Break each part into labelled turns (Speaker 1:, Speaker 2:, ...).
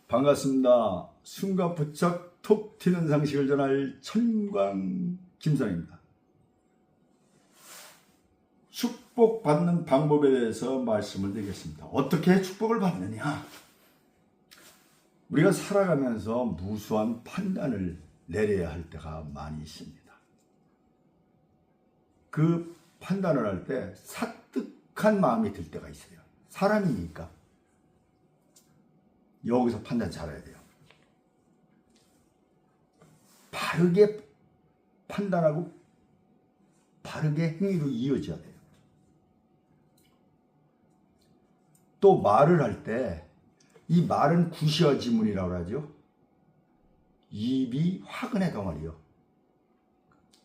Speaker 1: 반갑습니다. 숨가부쩍 톡 튀는 상식을 전할 천광 김선입니다. 축복받는 방법에 대해서 말씀을 드리겠습니다. 어떻게 축복을 받느냐? 우리가 살아가면서 무수한 판단을 내려야 할 때가 많이 있습니다. 그 판단을 할 때 사뜩한 마음이 들 때가 있어요. 사람이니까. 여기서 판단 잘해야 돼요. 바르게 판단하고 바르게 행위로 이어져야 돼요. 또 말을 할 때 이 말은 구시와 지문이라고 하죠. 입이 화근의 덩어리요.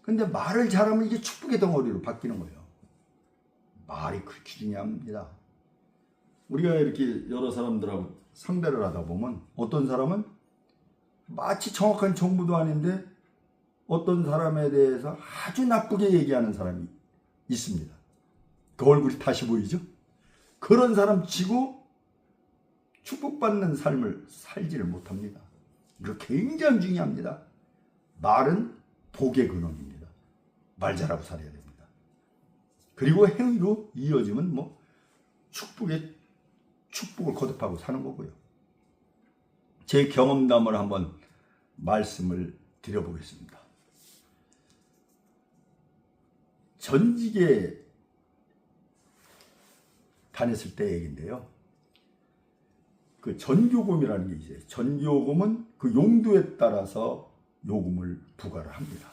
Speaker 1: 근데 말을 잘하면 이게 축복의 덩어리로 바뀌는 거예요. 말이 그렇게 중요합니다. 우리가 이렇게 여러 사람들하고 상대를 하다 보면 어떤 사람은 마치 정확한 정보도 아닌데 어떤 사람에 대해서 아주 나쁘게 얘기하는 사람이 있습니다. 그 얼굴이 다시 보이죠? 그런 사람 치고 축복받는 삶을 살지를 못합니다. 이거 굉장히 중요합니다. 말은 복의 근원입니다. 말 잘하고 살아야 됩니다. 그리고 행위로 이어지면 축복을 거듭하고 사는 거고요. 제 경험담을 한번 말씀을 드려보겠습니다. 전직에 다녔을 때 얘기인데요. 그 전교금이라는 게 있어요. 전교금은 그 용도에 따라서 요금을 부과를 합니다.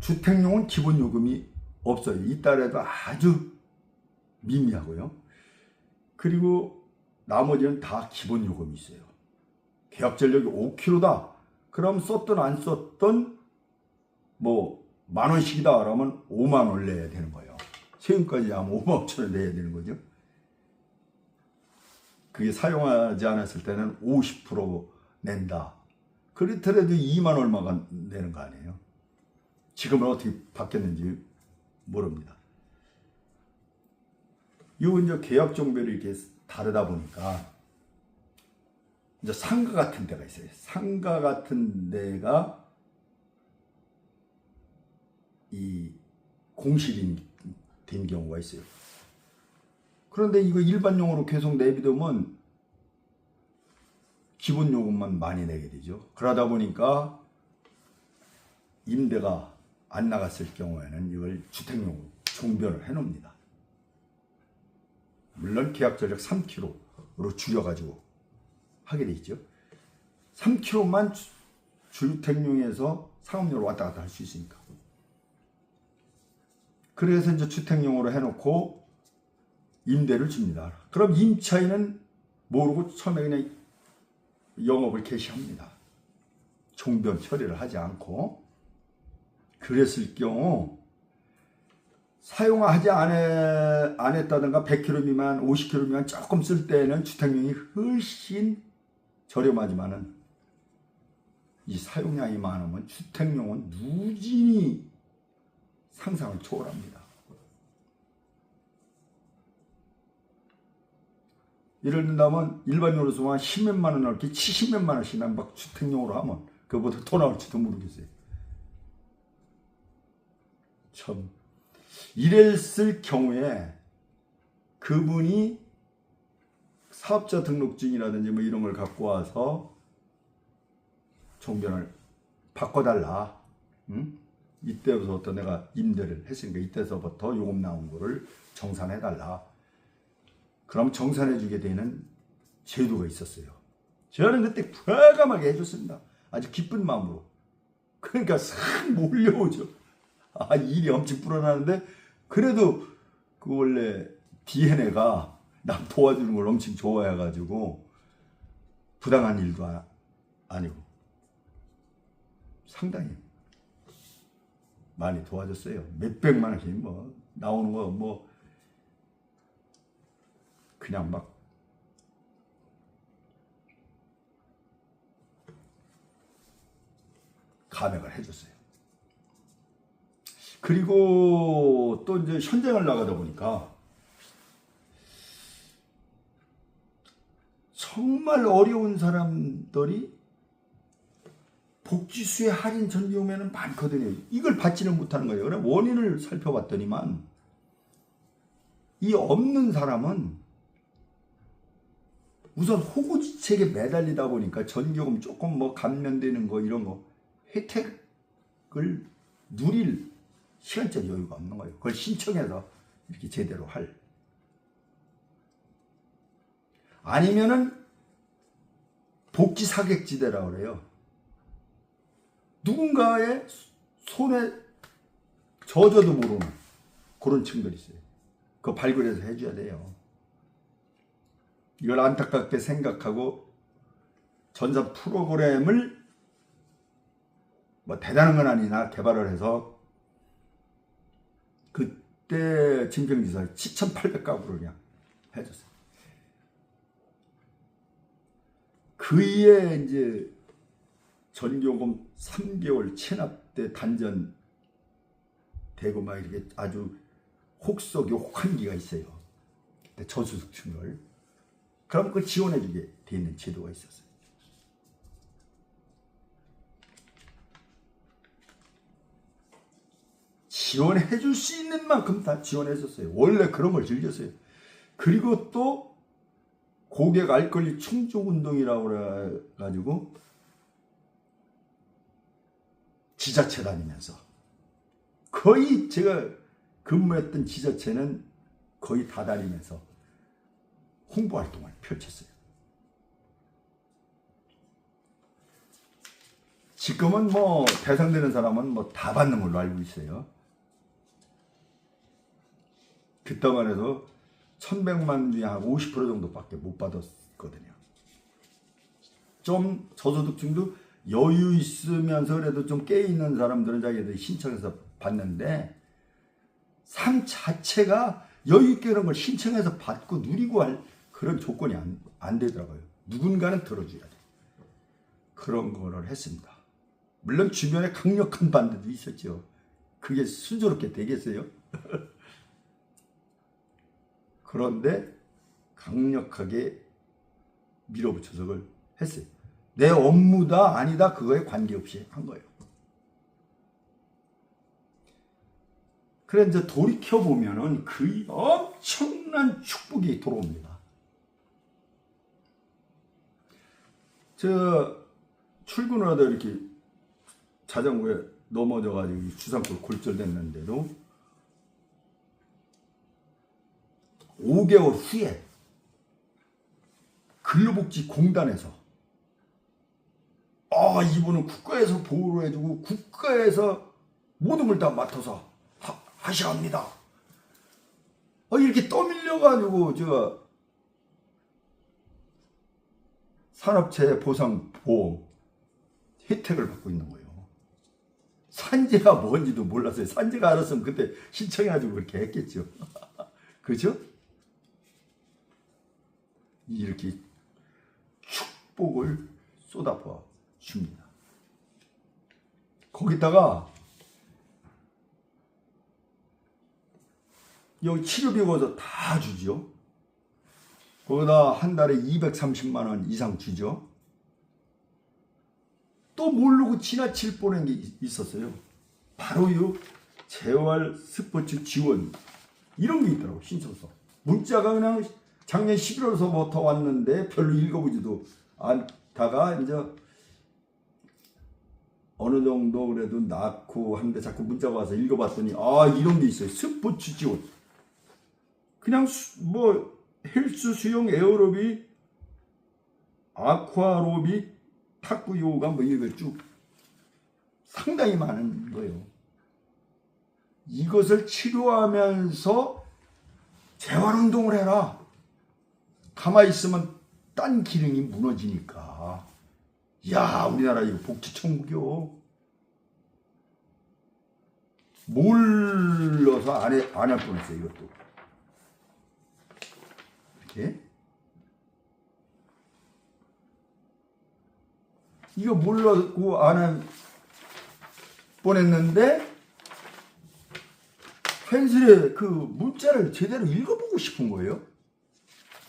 Speaker 1: 주택용은 기본 요금이 없어요. 있다래도 아주 미미하고요. 그리고 나머지는 다 기본 요금이 있어요. 계약 전력이 5kg다. 그럼 썼든 안 썼든 10,000원씩이다 그러면 50,000원을 내야 되는 거예요. 세금까지 하면 55,000원 내야 되는 거죠. 그게 사용하지 않았을 때는 50% 낸다. 그렇더라도 2만 얼마가 내는 거 아니에요. 지금은 어떻게 바뀌었는지 모릅니다. 이거 이제 계약 종별이 이렇게 다르다 보니까 이제 상가 같은 데가 있어요. 상가 같은 데가 이 공실이 된 경우가 있어요. 그런데 이거 일반용으로 계속 내비두면 기본 요금만 많이 내게 되죠. 그러다 보니까 임대가 안 나갔을 경우에는 이걸 주택용 종별을 해 놓습니다. 물론 계약 전력 3kg로 줄여가지고 하게 돼 있죠. 3kg만 주택용에서 상업용으로 왔다 갔다 할 수 있으니까. 그래서 이제 주택용으로 해놓고 임대를 줍니다. 그럼 임차인은 모르고 처음에 그냥 영업을 개시합니다. 종변 처리를 하지 않고. 그랬을 경우 사용하지 안 했다든가 100km 미만, 50km 미만 조금 쓸 때는 주택용이 훨씬 저렴하지만은 이 사용량이 많으면 주택용은 무진히 상상을 초월합니다. 예를 든다면 일반용으로 쓰면 10몇만 원 넘게 70몇만 원씩이나 막 주택용으로 하면 그거보다 더 나올지도 모르겠어요. 참 이랬을 경우에 그분이 사업자 등록증이라든지 이런 걸 갖고 와서 종변을 바꿔달라. 이때부터 내가 임대를 했으니까 이때서부터 요금 나온 거를 정산해달라. 그럼 정산해주게 되는 제도가 있었어요. 저는 그때 과감하게 해줬습니다. 아주 기쁜 마음으로. 그러니까 싹 몰려오죠. 일이 엄청 불어나는데 그래도 그 원래 DNA가 남 도와주는 걸 엄청 좋아해가지고 부당한 일도 아니고 상당히 많이 도와줬어요. 몇백만 원씩 나오는 거 그냥 막 감액을 해줬어요. 그리고 또 이제 현장을 나가다 보니까 정말 어려운 사람들이 복지수의 할인 전기요금에는 많거든요. 이걸 받지는 못하는 거예요. 그래 원인을 살펴봤더니만 이 없는 사람은 우선 호구지책에 매달리다 보니까 전기요금 조금 뭐 감면되는 거 이런 거 혜택을 누릴 시간적 여유가 없는 거예요. 그걸 신청해서 이렇게 제대로 할. 아니면은 복지 사각지대라고 그래요. 누군가의 손에 젖어도 모르는 그런 층들이 있어요. 그거 발굴해서 해줘야 돼요. 이걸 안타깝게 생각하고 전산 프로그램을 뭐 대단한 건 아니나 개발을 해서 그때 진평지사 7,800가구를 그냥 해줬어요. 그의 이제 전기요금 3개월 체납 때 단전 되고 막 이렇게 아주 혹독이 혹한기가 있어요. 저소득층을. 그럼 그걸 지원해주게 돼 있는 제도가 있었어요. 지원해줄 수 있는 만큼 다 지원했었어요. 원래 그런 걸 즐겼어요. 그리고 또 고객 알 권리 충족 운동이라고 그래가지고 지자체 다니면서 거의 제가 근무했던 지자체는 거의 다 다니면서 홍보 활동을 펼쳤어요. 지금은 뭐 대상되는 사람은 뭐 다 받는 걸로 알고 있어요. 그때만 해도 1,100만 중에 한 50% 정도밖에 못 받았거든요. 좀 저소득층도 여유 있으면서 그래도 좀 깨있는 사람들은 자기들이 신청해서 받는데 삶 자체가 여유 있게 그런 걸 신청해서 받고 누리고 할 그런 조건이 안 되더라고요. 누군가는 들어줘야 돼. 그런 거를 했습니다. 물론 주변에 강력한 반대도 있었죠. 그게 순조롭게 되겠어요? 그런데 강력하게 밀어붙여서 그걸 했어요. 내 업무다 아니다 그거에 관계없이 한 거예요. 그래 이제 돌이켜보면은 그 엄청난 축복이 들어옵니다. 저 출근을 하다 이렇게 자전거에 넘어져가지고 주산골 골절됐는데도 5개월 후에 근로복지공단에서 이분은 국가에서 보호를 해주고 국가에서 모든 걸 다 맡아서 하셔야 합니다. 이렇게 떠밀려가지고 제가 산업재해 보상 보험 혜택을 받고 있는 거예요. 산재가 뭔지도 몰랐어요. 산재가 알았으면 그때 신청해가지고 그렇게 했겠죠. 그죠? 이렇게 축복을 쏟아부어 줍니다. 거기다가 여기 치료비 거기서 다 주죠. 거기다 한 달에 230만 원 이상 주죠. 또 모르고 지나칠 뻔한 게 있었어요. 바로 이 재활 스포츠 지원 이런 게 있더라고. 신청서 문자가 그냥 작년 11월서부터 왔는데 별로 읽어보지도 않다가 이제 어느 정도 그래도 낳고 하는데 자꾸 문자가 와서 읽어봤더니 이런 게 있어요. 스포츠 지원. 그냥 뭐 헬스, 수영, 에어로빅, 아쿠아로빅, 탁구, 요가 뭐 이걸 쭉 상당히 많은 거예요. 이것을 치료하면서 재활운동을 해라. 가만히 있으면 딴 기능이 무너지니까. 야, 우리나라 이거 복지천국이요. 몰라서 안 할 뻔했어요, 이것도. 이렇게. 이거 몰라고 안 할 뻔했는데, 현실의 그 문자를 제대로 읽어보고 싶은 거예요.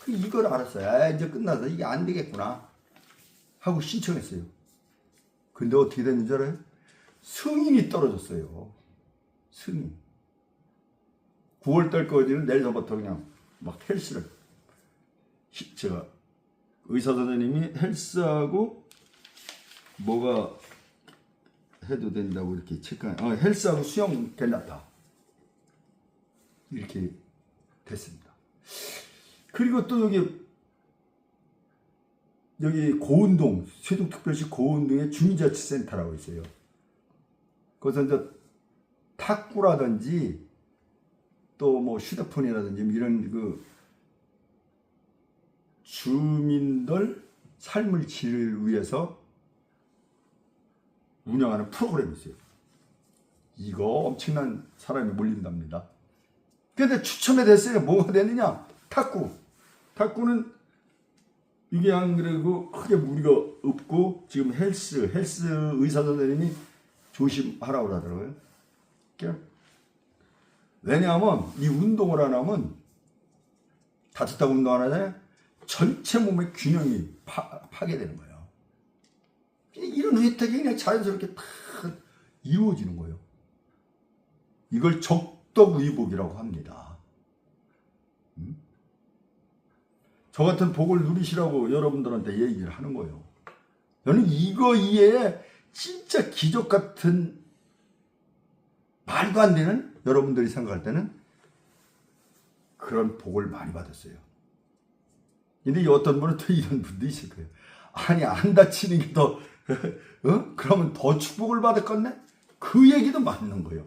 Speaker 1: 이걸 알았어요. 아, 이제 끝나서 이게 안 되겠구나 하고 신청했어요. 근데 어떻게 됐는지 줄 알아요? 승인이 떨어졌어요. 승인. 9월달까지는 내일서부터 그냥 막 헬스를 제가 의사 선생님이 헬스하고 뭐가 해도 된다고 이렇게 체크한 헬스하고 수영 괜찮다 이렇게 됐습니다. 그리고 또 여기 고운동 세종특별시 고운동에 주민자치센터라고 있어요. 거기서 이제 탁구라든지 또 뭐 휴대폰이라든지 이런 그 주민들 삶을 질을 위해서 운영하는 프로그램이 있어요. 이거 엄청난 사람이 몰린답니다. 근데 추첨이 됐어요. 뭐가 됐느냐? 탁구. 탁구는 이게 안 그래도 크게 무리가 없고 지금 헬스 의사 선생님이 조심하라고 하더라고요. 왜냐하면 이 운동을 안 하면 다쳤다고 운동 안 하잖아요. 전체 몸의 균형이 파괴되는 거예요. 이런 혜택이 그냥 자연스럽게 다 이루어지는 거예요. 이걸 적덕의복이라고 합니다. 저 같은 복을 누리시라고 여러분들한테 얘기를 하는 거예요. 저는 이거 이외에 진짜 기적 같은 말도 안 되는 여러분들이 생각할 때는 그런 복을 많이 받았어요. 근데 어떤 분은 또 이런 분도 있을 거예요. 아니 안 다치는 게 더 그러면 더 축복을 받았겠네? 그 얘기도 맞는 거예요.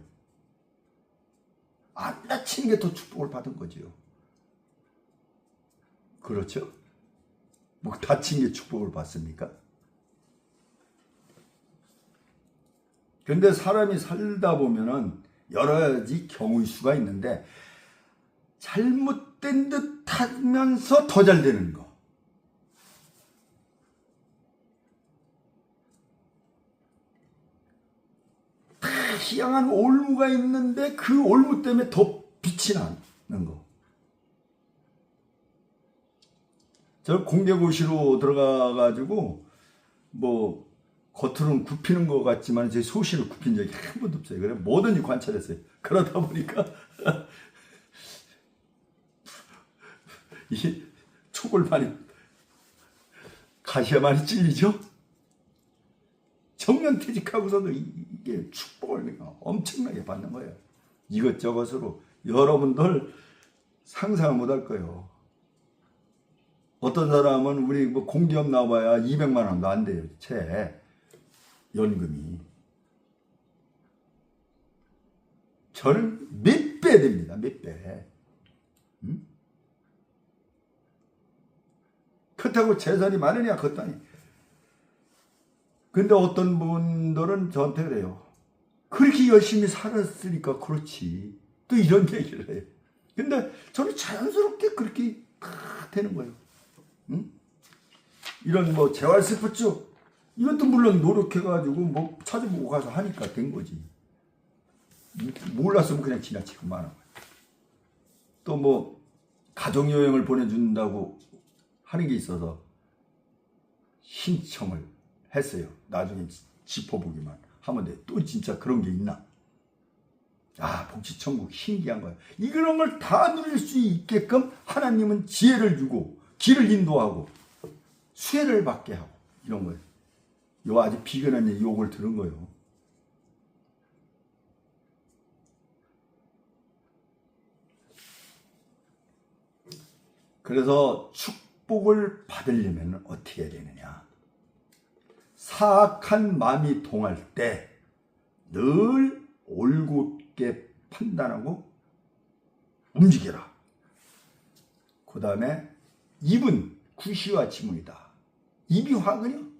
Speaker 1: 안 다치는 게 더 축복을 받은 거지요. 그렇죠? 뭐 다친 게 축복을 받습니까? 근데 사람이 살다 보면은 여러 가지 경우의 수가 있는데 잘못된 듯 하면서 더 잘 되는 거. 다 희한한 올무가 있는데 그 올무 때문에 더 빛이 나는 거. 저 공개고시로 들어가가지고 뭐 겉으로는 굽히는 것 같지만 제 소신을 굽힌 적이 한 번도 없어요. 그래 뭐든지 관찰했어요. 그러다 보니까 이 촉을 많이 가시에 많이 찔리죠. 정년퇴직하고서도 이게 축복을 엄청나게 받는 거예요. 이것저것으로 여러분들 상상을 못할 거예요. 어떤 사람은 우리 뭐 공기업 나와야 200만 원도 안 돼요. 채 연금이. 저는 몇 배 됩니다. 몇 배. 그렇다고 재산이 많으냐 그것도 아니. 근데 어떤 분들은 저한테 그래요. 그렇게 열심히 살았으니까 그렇지. 또 이런 얘기를 해요. 근데 저는 자연스럽게 그렇게 되는 거예요. 이런 뭐 재활스포츠 이것도 물론 노력해가지고 뭐 찾아보고 가서 하니까 된 거지. 몰랐으면 그냥 지나치고 말아. 또 뭐 가족여행을 보내준다고 하는 게 있어서 신청을 했어요. 나중에 짚어보기만 하면 돼. 또 진짜 그런 게 있나? 아, 복지천국 신기한 거예요. 이런 걸 다 누릴 수 있게끔 하나님은 지혜를 주고 길을 인도하고 수혜를 받게 하고 이런 거예요. 요 아주 비근한 욕을 들은 거예요. 그래서 축복을 받으려면 어떻게 해야 되느냐? 사악한 마음이 동할 때 늘 올곧게 판단하고 움직여라. 그 다음에 입은 구시와 지문이다. 입이 화근이요.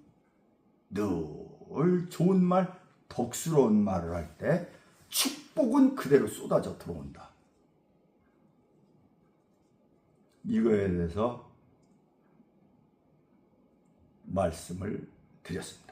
Speaker 1: 늘 좋은 말, 덕스러운 말을 할 때 축복은 그대로 쏟아져 들어온다. 이거에 대해서 말씀을 드렸습니다.